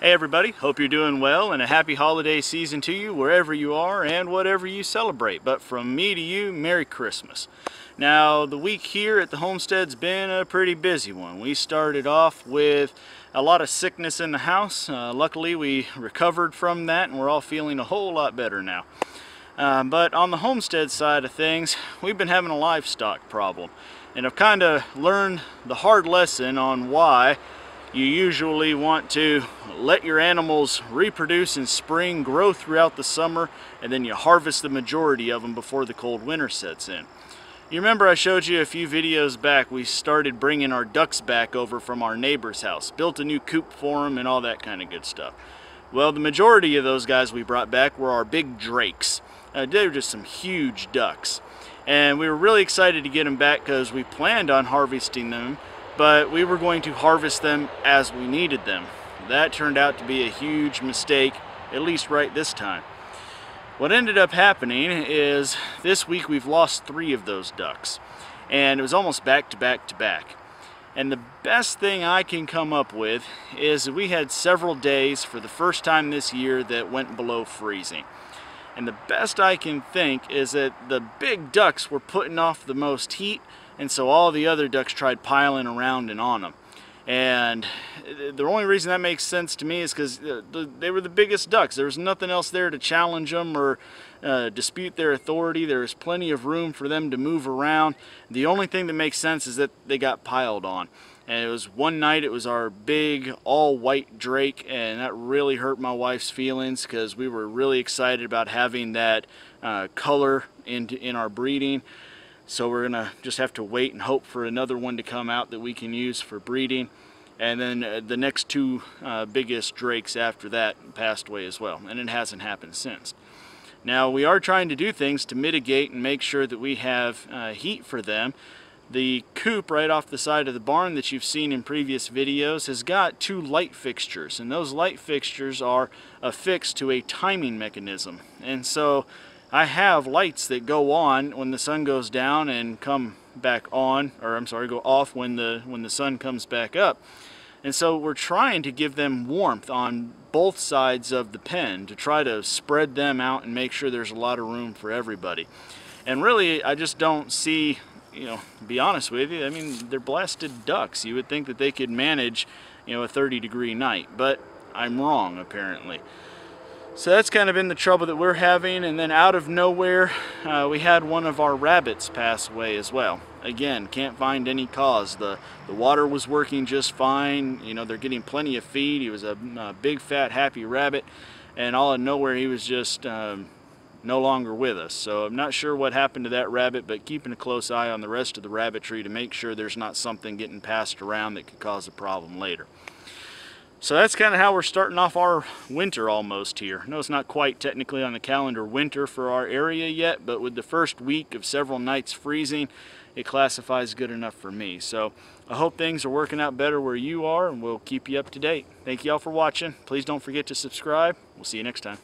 Hey everybody, hope you're doing well and a happy holiday season to you wherever you are and whatever you celebrate. But from me to you, Merry Christmas. Now the week here at the homestead's been a pretty busy one. We started off with a lot of sickness in the house. Luckily we recovered from that and we're all feeling a whole lot better now. But on the homestead side of things, we've been having a livestock problem. And I've kind of learned the hard lesson on why you usually want to let your animals reproduce in spring, grow throughout the summer, and then you harvest the majority of them before the cold winter sets in. You remember I showed you a few videos back, we started bringing our ducks back over from our neighbor's house, built a new coop for them and all that kind of good stuff. Well, the majority of those guys we brought back were our big drakes. They were just some huge ducks. And we were really excited to get them back because we planned on harvesting them, but we were going to harvest them as we needed them. That turned out to be a huge mistake, at least right this time. What ended up happening is this week we've lost 3 of those ducks, and it was almost back to back to back. And the best thing I can come up with is we had several days for the first time this year that went below freezing. And the best I can think is that the big ducks were putting off the most heat, and so all the other ducks tried piling around and on them. And the only reason that makes sense to me is because they were the biggest ducks. There was nothing else there to challenge them or dispute their authority. There was plenty of room for them to move around. The only thing that makes sense is that they got piled on. And it was one night, it was our big all-white drake, and that really hurt my wife's feelings because we were really excited about having that color in our breeding. So we're gonna just have to wait and hope for another one to come out that we can use for breeding. And then the next 2 biggest drakes after that passed away as well, and it hasn't happened since. Now we are trying to do things to mitigate and make sure that we have heat for them. The coop right off the side of the barn that you've seen in previous videos has got 2 light fixtures, and those light fixtures are affixed to a timing mechanism. And so I have lights that go on when the sun goes down and come back on, or I'm sorry, go off when the sun comes back up. And so we're trying to give them warmth on both sides of the pen to try to spread them out and make sure there's a lot of room for everybody. And really, I just don't see, to be honest with you, I mean, they're blasted ducks. You would think that they could manage, a 30-degree night, but I'm wrong apparently. So that's kind of been the trouble that we're having. And then out of nowhere, we had one of our rabbits pass away as well. Again, can't find any cause. The water was working just fine. They're getting plenty of feed. He was a big, fat, happy rabbit. And all out of nowhere, he was just no longer with us. So I'm not sure what happened to that rabbit, but keeping a close eye on the rest of the rabbitry to make sure there's not something getting passed around that could cause a problem later. So that's kind of how we're starting off our winter almost here. No, it's not quite technically on the calendar winter for our area yet, but with the first week of several nights freezing, it classifies good enough for me. So I hope things are working out better where you are, and we'll keep you up to date. Thank you all for watching. Please don't forget to subscribe. We'll see you next time.